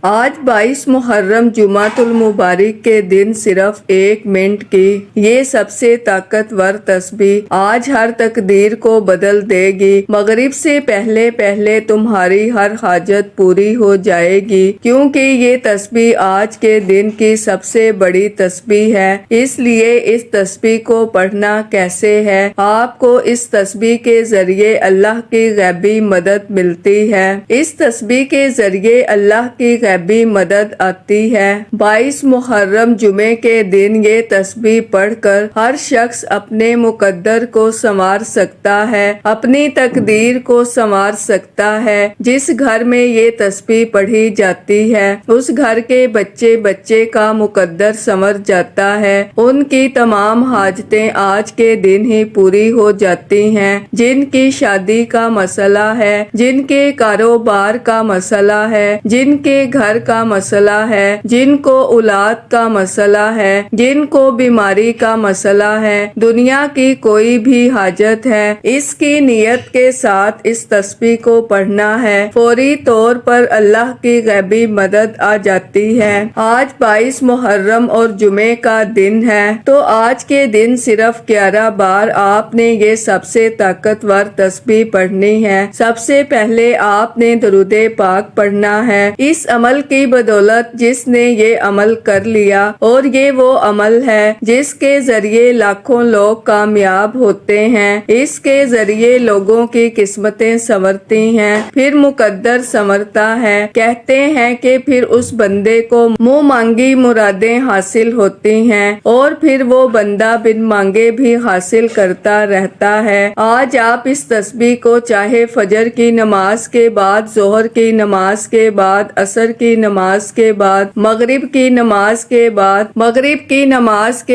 آج 22 محرم جمعۃ المبارک کے دن صرف 1 منٹ کی یہ سب سے طاقتور تسبیح آج ہر تقدیر کو بدل دے گی۔ مغرب سے پہلے پہلے تمہاری ہر حاجت پوری ہو جائے گی، کیونکہ یہ تسبیح آج کے دن کی سب سے بڑی تسبیح ہے۔ اس لیے اس تسبیح کو پڑھنا کیسے ہے؟ آپ کو اس تسبیح کے ذریعے اللہ کی غیبی مدد ملتی ہے۔ اس تسبیح کے ذریعے اللہ کی غیبی مدد آتی ہے۔ 22 محرم جمعے کے دن یہ تسبیح پڑھ کر ہر شخص اپنے مقدر کو سنوار سکتا ہے، اپنی تقدیر کو سنوار سکتا ہے۔ جس گھر میں یہ تسبیح پڑھی جاتی ہے اس گھر کے بچے کا مقدر سنور جاتا ہے۔ ان کی تمام حاجتیں آج کے دن ہی پوری ہو جاتی ہیں۔ جن کی شادی کا مسئلہ ہے، جن کے کاروبار کا مسئلہ ہے، جن کے گھر کا مسئلہ ہے، جن کو اولاد کا مسئلہ ہے، جن کو بیماری کا مسئلہ ہے، دنیا کی کوئی بھی حاجت ہے، اس کی نیت کے ساتھ اس تسبیح کو پڑھنا ہے، فوری طور پر اللہ کی غیبی مدد آ جاتی ہے۔ آج 22 محرم اور جمعے کا دن ہے، تو آج کے دن صرف 11 بار آپ نے یہ سب سے طاقتور تسبیح پڑھنی ہے۔ سب سے پہلے آپ نے درود پاک پڑھنا ہے۔ اس عمل کی بدولت جس نے یہ عمل کر لیا، اور یہ وہ عمل ہے جس کے ذریعے لاکھوں لوگ کامیاب ہوتے ہیں، اس کے ذریعے لوگوں کی قسمتیں سنورتی ہیں، پھر مقدر سنورتا ہے۔ کہتے ہیں کہ پھر اس بندے کو منہ مانگی مرادیں حاصل ہوتی ہیں، اور پھر وہ بندہ بن مانگے بھی حاصل کرتا رہتا ہے۔ آج آپ اس تسبیح کو چاہے فجر کی نماز کے بعد، ظہر کی نماز کے بعد، عصر کی نماز کے بعد، مغرب کی نماز کے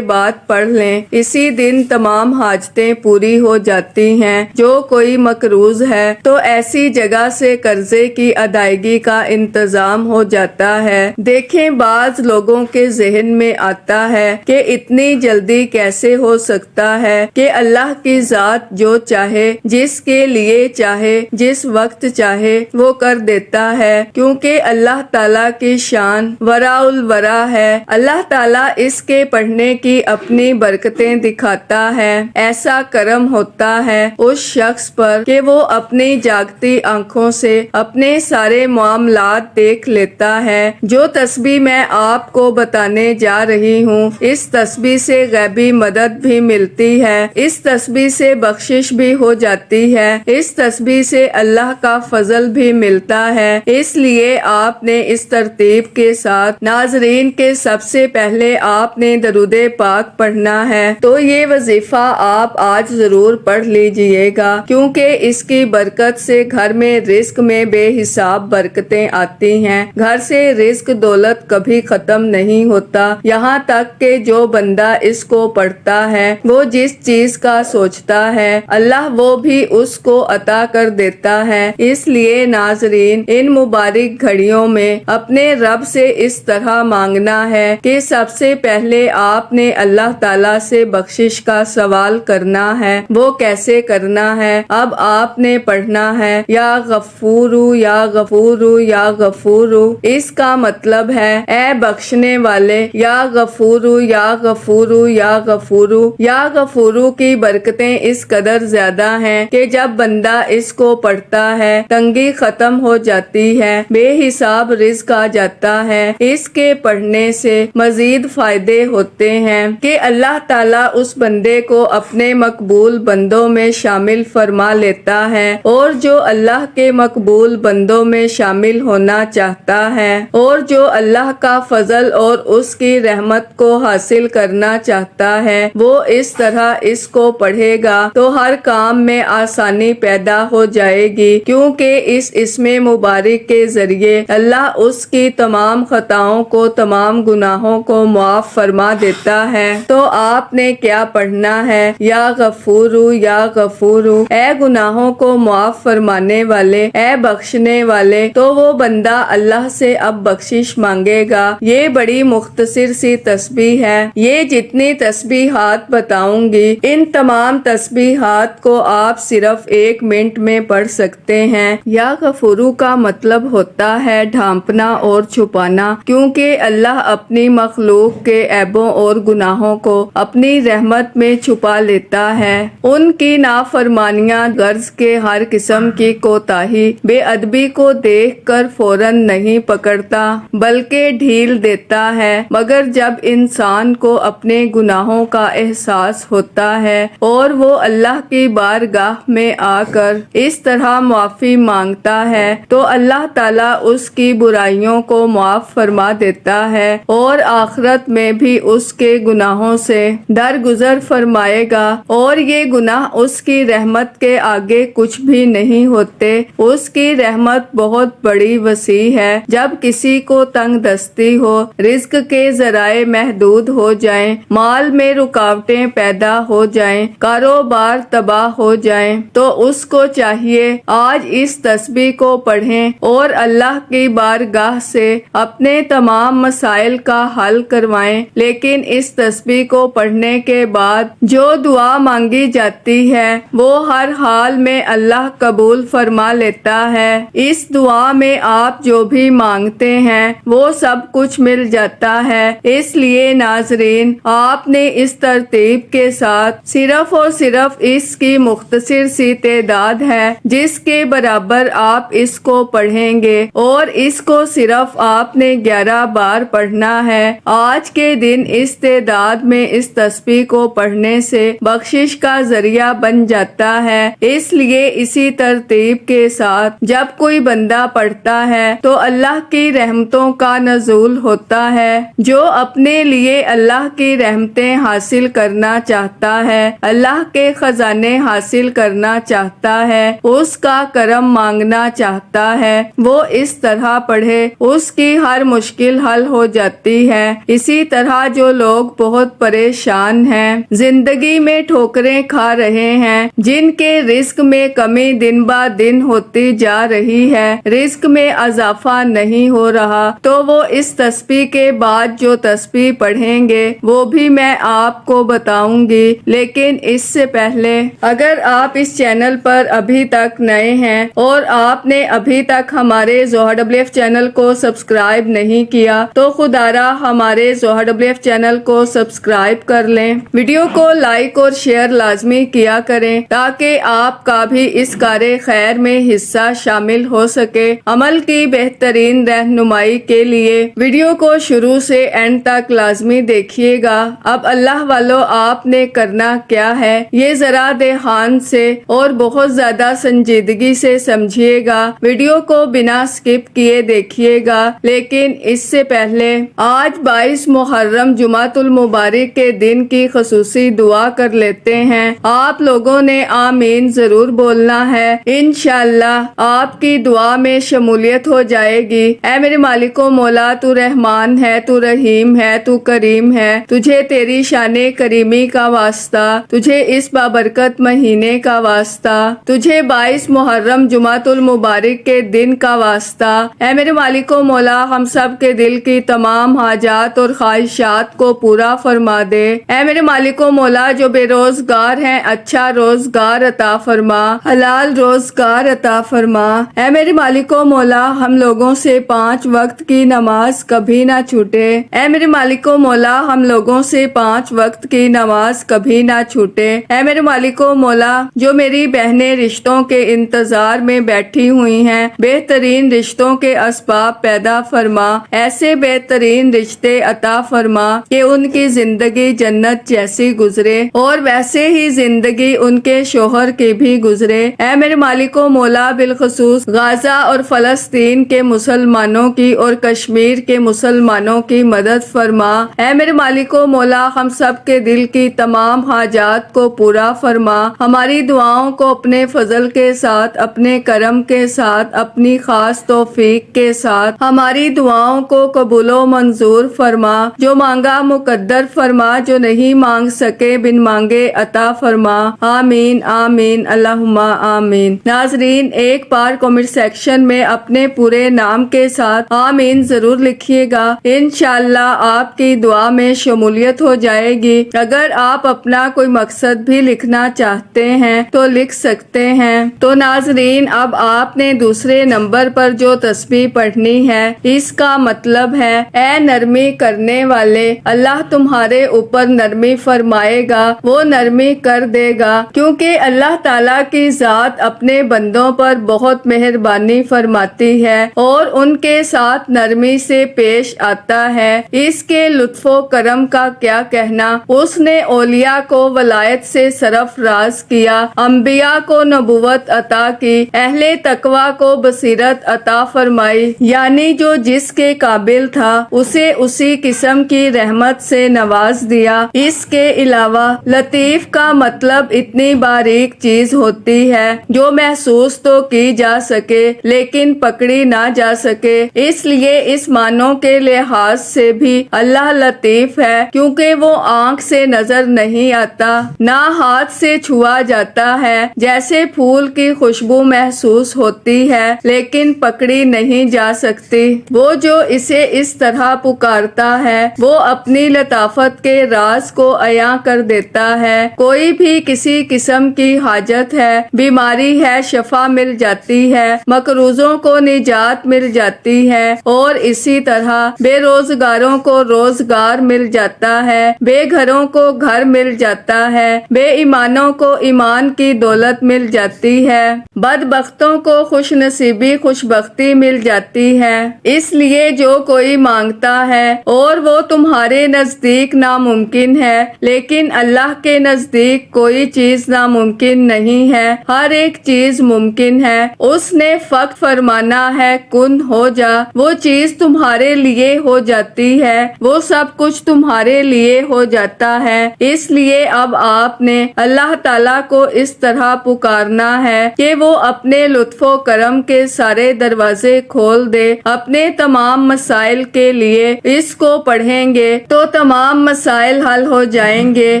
بعد پڑھ لیں۔ اسی دن تمام حاجتیں پوری ہو جاتی ہیں۔ جو کوئی مقروض ہے تو ایسی جگہ سے قرضے کی ادائیگی کا انتظام ہو جاتا ہے۔ دیکھیں بعض لوگوں کے ذہن میں آتا ہے کہ اتنی جلدی کیسے ہو سکتا ہے کہ اللہ کی ذات جو چاہے، جس کے لیے چاہے، جس وقت چاہے وہ کر دیتا ہے، کیونکہ اللہ تعالیٰ کی شان وراء الورا ہے۔ اللہ تعالیٰ اس کے پڑھنے کی اپنی برکتیں دکھاتا ہے۔ ایسا کرم ہوتا ہے اس شخص پر کہ وہ اپنی جاگتی آنکھوں سے اپنے سارے معاملات دیکھ لیتا ہے۔ جو تسبیح میں آپ کو بتانے جا رہی ہوں، اس تسبیح سے غیبی مدد بھی ملتی ہے، اس تسبیح سے بخشش بھی ہو جاتی ہے، اس تسبیح سے اللہ کا فضل بھی ملتا ہے۔ اس لیے آپ نے اس ترتیب کے ساتھ ناظرین کے سب سے پہلے آپ نے درود پاک پڑھنا ہے۔ تو یہ وظیفہ آپ آج ضرور پڑھ لیجئے گا، کیونکہ اس کی برکت سے گھر میں رزق میں بے حساب برکتیں آتی ہیں۔ گھر سے رزق دولت کبھی ختم نہیں ہوتا، یہاں تک کہ جو بندہ اس کو پڑھتا ہے وہ جس چیز کا سوچتا ہے اللہ وہ بھی اس کو عطا کر دیتا ہے۔ اس لیے ناظرین، ان مبارک گھڑیوں میں اپنے رب سے اس طرح مانگنا ہے کہ سب سے پہلے آپ نے اللہ تعالیٰ سے بخشش کا سوال کرنا ہے۔ وہ کیسے کرنا ہے؟ اب آپ نے پڑھنا ہے یا غفورو یا غفورو یا غفورو۔ اس کا مطلب ہے اے بخشنے والے، یا غفورو یا غفورو یا غفورو۔ یا غفورو کی برکتیں اس قدر زیادہ ہیں کہ جب بندہ اس کو پڑھتا ہے تنگی ختم ہو جاتی ہے، بے حساب رزق آ جاتا ہے۔ اس کے پڑھنے سے مزید فائدے ہوتے ہیں کہ اللہ تعالیٰ اس بندے کو اپنے مقبول بندوں میں شامل فرما لیتا ہے، اور جو اللہ کے مقبول بندوں میں شامل ہونا چاہتا ہے، اور جو اللہ کا فضل اور اس کی رحمت کو حاصل کرنا چاہتا ہے، وہ اس طرح اس کو پڑھے گا تو ہر کام میں آسانی پیدا ہو جائے گی، کیونکہ اس اسم مبارک کے ذریعے اللہ اس کی تمام خطاؤں کو، تمام گناہوں کو معاف فرما دیتا ہے۔ تو آپ نے کیا پڑھنا ہے؟ یا غفورو یا غفورو، اے گناہوں کو معاف فرمانے والے، اے بخشنے والے۔ تو وہ بندہ اللہ سے اب بخشش مانگے گا۔ یہ بڑی مختصر سی تسبیح ہے۔ یہ جتنی تسبیحات بتاؤں گی، ان تمام تسبیحات کو آپ صرف 1 منٹ میں پڑھ سکتے ہیں۔ یا غفورو کا مطلب ہوتا ہے ڈھانپ ڈھانپنا اور چھپانا، کیونکہ اللہ اپنی مخلوق کے عیبوں اور گناہوں کو اپنی رحمت میں چھپا لیتا ہے۔ ان کی نافرمانیاں غرض کے ہر قسم کی کوتاہی، بے ادبی کو دیکھ کر فوراً نہیں پکڑتا بلکہ ڈھیل دیتا ہے، مگر جب انسان کو اپنے گناہوں کا احساس ہوتا ہے اور وہ اللہ کی بارگاہ میں آ کر اس طرح معافی مانگتا ہے تو اللہ تعالیٰ اس کی برائیوں کو معاف فرما دیتا ہے اور آخرت میں بھی اس کے گناہوں سے درگزر فرمائے گا، اور یہ گناہ اس کی رحمت کے آگے کچھ بھی نہیں ہوتے۔ اس کی رحمت بہت بڑی وسیع ہے۔ جب کسی کو تنگ دستی ہو، رزق کے ذرائع محدود ہو جائیں، مال میں رکاوٹیں پیدا ہو جائیں، کاروبار تباہ ہو جائیں، تو اس کو چاہیے آج اس تسبیح کو پڑھیں اور اللہ کی بارگاہ سے اپنے تمام مسائل کا حل کروائیں۔ لیکن اس تسبیح کو پڑھنے کے بعد جو دعا مانگی جاتی ہے وہ ہر حال میں اللہ قبول فرما لیتا ہے۔ اس دعا میں آپ جو بھی مانگتے ہیں وہ سب کچھ مل جاتا ہے۔ اس لیے ناظرین، آپ نے اس ترتیب کے ساتھ صرف اور صرف اس کی مختصر سی تعداد ہے جس کے برابر آپ اس کو پڑھیں گے، اور اس کو صرف آپ نے 11 بار پڑھنا ہے۔ آج کے دن اس تعداد میں اس تسبیح کو پڑھنے سے بخشش کا ذریعہ بن جاتا ہے۔ اس لیے اسی ترتیب کے ساتھ جب کوئی بندہ پڑھتا ہے تو اللہ کی رحمتوں کا نزول ہوتا ہے۔ جو اپنے لیے اللہ کی رحمتیں حاصل کرنا چاہتا ہے، اللہ کے خزانے حاصل کرنا چاہتا ہے، اس کا کرم مانگنا چاہتا ہے، وہ اس طرح پڑھے، اس کی ہر مشکل حل ہو جاتی ہے۔ اسی طرح جو لوگ بہت پریشان ہیں، زندگی میں ٹھوکریں کھا رہے ہیں، جن کے رزق میں کمی دن با دن ہوتی جا رہی ہے، رزق میں اضافہ نہیں ہو رہا، تو وہ اس تسبیح کے بعد جو تسبیح پڑھیں گے وہ بھی میں آپ کو بتاؤں گی۔ لیکن اس سے پہلے اگر آپ اس چینل پر ابھی تک نئے ہیں اور آپ نے ابھی تک ہمارے ZoHerWF چینل کو سبسکرائب نہیں کیا تو خدا را ہمارے ZoHerWF چینل کو سبسکرائب کر لیں، ویڈیو کو لائک اور شیئر لازمی کیا کریں تاکہ آپ کا بھی اس کار خیر میں حصہ شامل ہو سکے۔ عمل کی بہترین رہنمائی کے لیے ویڈیو کو شروع سے اینڈ تک لازمی دیکھیے گا۔ اب اللہ والو، آپ نے کرنا کیا ہے یہ ذرا دھیان سے اور بہت زیادہ سنجیدگی سے سمجھیے گا، ویڈیو کو بنا سکپ کیے دیکھیے گا۔ لیکن اس سے پہلے آج 22 محرم جمعۃ المبارک کے دن کی خصوصی دعا کر لیتے ہیں۔ آپ لوگوں نے آمین ضرور بولنا ہے، انشاءاللہ آپ کی دعا میں شمولیت ہو جائے گی۔ اے میرے مالک و مولا، تو رحمان ہے، تو رحیم ہے، تو کریم ہے، تجھے تیری شان کریمی کا واسطہ، تجھے اس بابرکت مہینے کا واسطہ، تجھے 22 محرم جمعۃ المبارک کے دن کا واسطہ۔ اے میرے مالک و مولا، ہم سب کے دل کی تمام حاجات اور خواہشات کو پورا فرما دے۔ اے میرے مالک و مولا، جو بے روزگار ہیں اچھا روزگار عطا فرما، حلال روزگار عطا فرما۔ اے میرے مالک و مولا، ہم لوگوں سے 5 وقت کی نماز کبھی نہ چھوٹے۔ اے میرے مالک و مولا، ہم لوگوں سے 5 وقت کی نماز کبھی نہ چھوٹے۔ اے میرے مالک و مولا، جو میری بہنیں رشتوں کے انتظار میں بیٹھی ہوئی ہیں، بہترین رشتوں کے اسباب پیدا فرما، ایسے بہترین رشتے عطا فرما کہ ان کی زندگی جنت جیسی گزرے اور ویسے ہی زندگی ان کے شوہر کی بھی گزرے۔ اے میرے مالک و مولا، بالخصوص غزہ اور فلسطین کے مسلمانوں کی اور کشمیر کے مسلمانوں کی مدد فرما۔ اے میرے مالک و مولا، ہم سب کے دل کی تمام حاجات کو پورا فرما، ہماری دعاؤں کو اپنے فضل کے ساتھ، اپنے کرم کے ساتھ، اپنی خاص توفیق کے ساتھ ہماری دعاؤں کو قبول و منظور فرما، جو مانگا مقدر فرما، جو نہیں مانگ سکے بن مانگے عطا فرما۔ آمین آمین اللہم آمین۔ ناظرین، ایک بار کمنٹ سیکشن میں اپنے پورے نام کے ساتھ آمین ضرور لکھیے گا، انشاءاللہ آپ کی دعا میں شمولیت ہو جائے گی۔ اگر آپ اپنا کوئی مقصد بھی لکھنا چاہتے ہیں تو لکھ سکتے ہیں۔ تو ناظرین، اب آپ نے دوسرے نمبر پر جو تسبیح تسبیح پڑھنی ہے۔ اس کا مطلب ہے اے نرمی کرنے والے، اللہ تمہارے اوپر نرمی فرمائے گا، وہ نرمی کر دے گا، کیونکہ اللہ تعالیٰ کی ذات اپنے بندوں پر بہت مہربانی فرماتی ہے اور ان کے ساتھ نرمی سے پیش آتا ہے۔ اس کے لطف و کرم کا کیا کہنا، اس نے اولیاء کو ولایت سے سرفراز کیا، انبیاء کو نبوت عطا کی، اہل تقویٰ کو بصیرت عطا فرمائی، یعنی جو جس کے قابل تھا اسے اسی قسم کی رحمت سے نواز دیا۔ اس کے علاوہ لطیف کا مطلب اتنی باریک چیز ہوتی ہے جو محسوس تو کی جا سکے لیکن پکڑی نہ جا سکے، اس لیے اس معنوں کے لحاظ سے بھی اللہ لطیف ہے، کیونکہ وہ آنکھ سے نظر نہیں آتا، نہ ہاتھ سے چھوا جاتا ہے، جیسے پھول کی خوشبو محسوس ہوتی ہے لیکن پکڑی نہیں جا سکتی۔ وہ جو اسے اس طرح پکارتا ہے وہ اپنی لطافت کے راز کو عیاں کر دیتا ہے۔ کوئی بھی کسی قسم کی حاجت ہے، بیماری ہے، شفا مل جاتی ہے، مقروضوں کو نجات مل جاتی ہے، اور اسی طرح بے روزگاروں کو روزگار مل جاتا ہے، بے گھروں کو گھر مل جاتا ہے، بے ایمانوں کو ایمان کی دولت مل جاتی ہے، بدبختوں کو خوش نصیبی خوش بختی مل جاتی ہے۔ اس لیے جو کوئی مانگتا ہے اور وہ تمہارے نزدیک ناممکن ہے، لیکن اللہ کے نزدیک کوئی چیز ناممکن نہیں ہے، ہر ایک چیز ممکن ہے۔ اس نے فقط فرمانا ہے کن ہو جا، وہ چیز تمہارے لیے ہو جاتی ہے، وہ سب کچھ تمہارے لیے ہو جاتا ہے۔ اس لیے اب آپ نے اللہ تعالیٰ کو اس طرح پکارنا ہے کہ وہ اپنے لطف و کرم کے سارے دروازے کھول دے اپنے تمام مسائل کے لیے۔ اس کو پڑھیں گے تو تمام مسائل حل ہو جائیں گے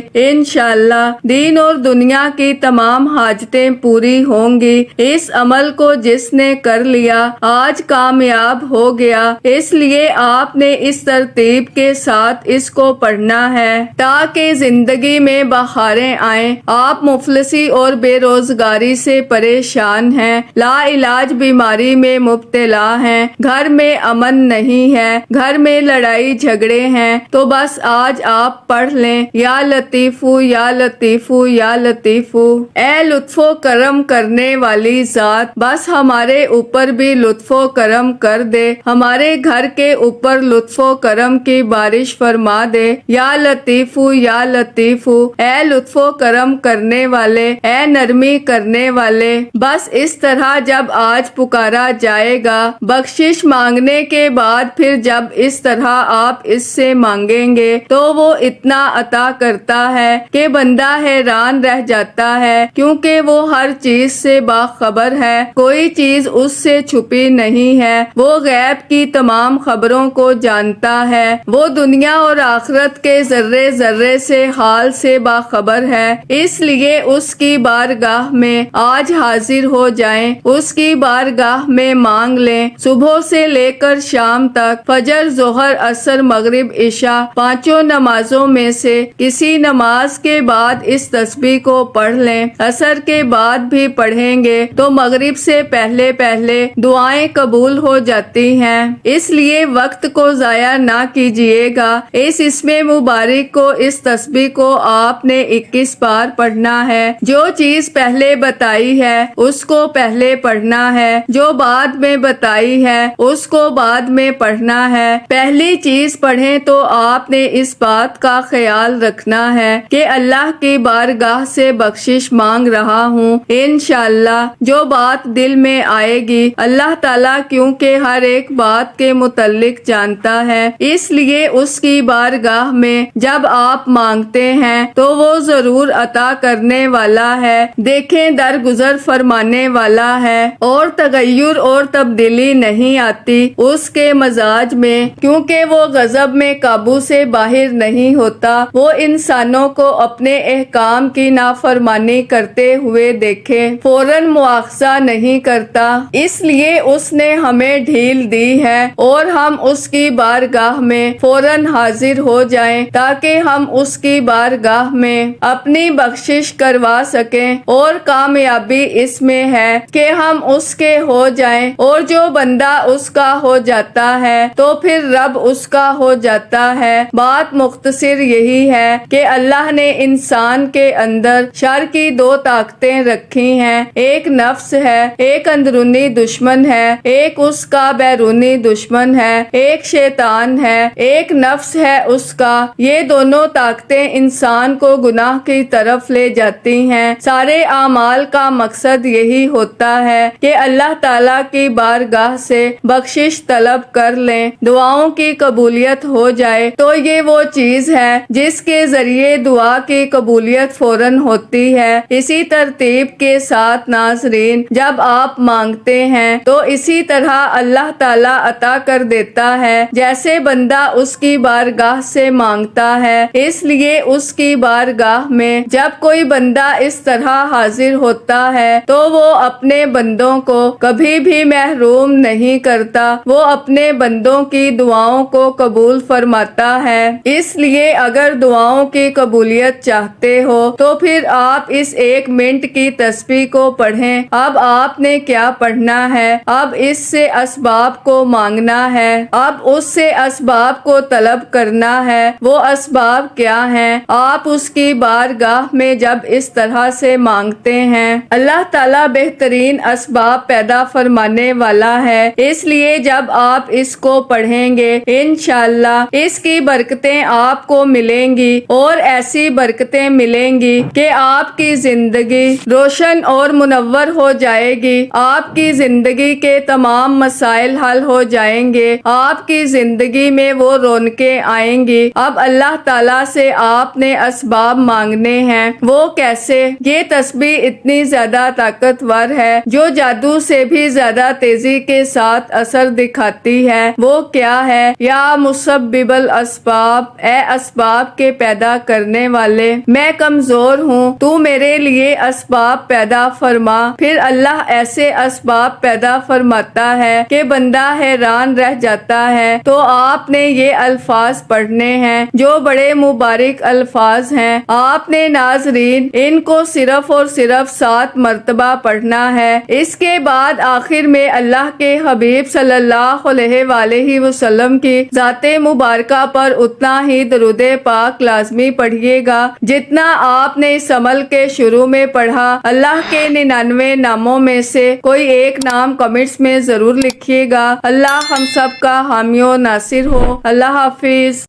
انشاءاللہ، دین اور دنیا کی تمام حاجتیں پوری ہوں گی۔ اس عمل کو جس نے کر لیا آج کامیاب ہو گیا، اس لیے آپ نے اس ترتیب کے ساتھ اس کو پڑھنا ہے تاکہ زندگی میں بہاریں آئیں۔ آپ مفلسی اور بے روزگاری سے پریشان ہیں، لا علاج بیماری میں مبتلا ہیں، گھر میں امن نہیں ہے، گھر میں لڑائی جھگڑے ہیں، تو بس آج آپ پڑھ لیں یا لطیفو یا لطیفو یا لطیفو، اے لطف و کرم کرنے والی ذات، بس ہمارے اوپر بھی لطف و کرم کر دے، ہمارے گھر کے اوپر لطف و کرم کی بارش فرما دے، یا لطیفو یا لطیفو، اے لطف و کرم کرنے والے، اے نرمی کرنے والے۔ بس اس طرح جب آج پکارا جائے گا بخشش مانگنے کے بعد، پھر جب اس طرح آپ اس سے مانگیں گے تو وہ اتنا عطا کرتا ہے کہ بندہ حیران رہ جاتا ہے، کیونکہ وہ ہر چیز سے باخبر ہے، کوئی چیز اس سے چھپی نہیں ہے، وہ غیب کی تمام خبروں کو جانتا ہے، وہ دنیا اور آخرت کے ذرے ذرے سے حال سے باخبر ہے۔ اس لیے اس کی بارگاہ میں آج حاضر ہو جائیں، اس کی بارگاہ میں مانگ لیں، صبح سے لے کر شام تک، فجر، ظہر، عصر، مغرب، عشاء، پانچوں نمازوں میں سے کسی نماز کے بعد اس تسبیح کو پڑھ لیں، عصر کے بعد بھی پڑھیں گے تو مغرب سے پہلے پہلے دعائیں قبول ہو جاتی ہیں۔ اس لیے وقت کو ضائع نہ کیجیے گا، اس اسم مبارک کو، اس تسبیح کو آپ نے 21 بار پڑھنا ہے۔ جو چیز پہلے بتائی ہے اس کو پہلے پڑھنا ہے، جو بعد میں بتائی ہے اس کو بعد میں پڑھنا ہے۔ پہلی چیز پڑھیں تو آپ نے اس بات کا خیال رکھنا ہے کہ اللہ کی بارگاہ سے بخشش مانگ رہا ہوں، انشاءاللہ جو بات دل میں آئے گی اللہ تعالیٰ کیونکہ ہر ایک بات کے متعلق جانتا ہے، اس لیے اس کی بارگاہ میں جب آپ مانگتے ہیں تو وہ ضرور عطا کرنے والا ہے، دیکھیں درگزر فرمانے والا ہے، اور تغیر اور تبدیلی نہیں آتی اس کے مزاج میں، کیونکہ وہ غضب میں قابو سے باہر نہیں ہوتا، وہ انسانوں کو اپنے احکام کی نافرمانی کرتے ہوئے دیکھے فوراً مواخذہ نہیں کرتا، اس لیے اس نے ہمیں ڈھیل دی ہے اور ہم اس کی بارگاہ میں فوراً حاضر ہو جائیں تاکہ ہم اس کی بارگاہ میں اپنی بخشش کروا سکیں، اور کامیابی اس میں ہے کہ ہم اس کے ہو جائیں، اور جو تو بندہ اس کا ہو جاتا ہے تو پھر رب اس کا ہو جاتا ہے۔ بات مختصر یہی ہے کہ اللہ نے انسان کے اندر شر کی دو طاقتیں رکھی ہیں، ایک نفس ہے، ایک اندرونی دشمن ہے، ایک اس کا بیرونی دشمن ہے، ایک شیطان ہے، ایک نفس ہے اس کا۔ یہ دونوں طاقتیں انسان کو گناہ کی طرف لے جاتی ہیں۔ سارے اعمال کا مقصد یہی ہوتا ہے کہ اللہ تعالیٰ کی بارگاہ سے بخشش طلب کر لیں، دعاؤں کی قبولیت ہو جائے۔ تو یہ وہ چیز ہے جس کے ذریعے دعا کی قبولیت فوراً ہوتی ہے۔ اسی ترتیب کے ساتھ ناظرین، جب آپ مانگتے ہیں تو اسی طرح اللہ تعالیٰ عطا کر دیتا ہے جیسے بندہ اس کی بارگاہ سے مانگتا ہے۔ اس لیے اس کی بارگاہ میں جب کوئی بندہ اس طرح حاضر ہوتا ہے تو وہ اپنے بندوں کو کبھی بھی محروم نہیں کرتا، وہ اپنے بندوں کی دعاؤں کو قبول فرماتا ہے۔ اس لیے اگر دعاؤں کی قبولیت چاہتے ہو تو پھر آپ اس 1 منٹ کی تسبیح کو پڑھیں۔ اب آپ نے کیا پڑھنا ہے؟ اب اس سے اسباب کو مانگنا ہے، اب اس سے اسباب کو طلب کرنا ہے۔ وہ اسباب کیا ہیں؟ آپ اس کی بارگاہ میں جب اس طرح سے مانگتے ہیں، اللہ تعالیٰ بہترین اسباب پیدا فرمانے والا ہے۔ اس لیے جب آپ اس کو پڑھیں گے انشاءاللہ اس کی برکتیں آپ کو ملیں گی، اور ایسی برکتیں ملیں گی کہ آپ کی زندگی روشن اور منور ہو جائے گی۔ آپ کی زندگی کے تمام مسائل حل ہو جائیں گے، آپ کی زندگی میں وہ رونقیں آئیں گی۔ اب اللہ تعالیٰ سے آپ نے اسباب مانگنے ہیں، وہ کیسے؟ یہ تسبیح اتنی زیادہ طاقتور ہے جو جادو سے بھی زیادہ تیزی کے ساتھ اثر دکھاتی ہے۔ وہ کیا ہے؟ یا مسبب الاسباب، اے اسباب کے پیدا کرنے والے، میں کمزور ہوں، تو میرے لیے اسباب پیدا فرما۔ پھر اللہ ایسے اسباب پیدا فرماتا ہے کہ بندہ حیران رہ جاتا ہے۔ تو آپ نے یہ الفاظ پڑھنے ہیں جو بڑے مبارک الفاظ ہیں۔ آپ نے ناظرین ان کو صرف اور صرف 7 مرتبہ پڑھنا ہے۔ اس کے بعد آخر میں اللہ کے حبیب صلی اللہ علیہ وآلہ وسلم کی ذات مبارکہ پر اتنا ہی درود پاک لازمی پڑھیے گا جتنا آپ نے اس عمل کے شروع میں پڑھا۔ اللہ کے 99 ناموں میں سے کوئی ایک نام کمنٹس میں ضرور لکھیے گا۔ اللہ ہم سب کا حامی و ناصر ہو۔ اللہ حافظ۔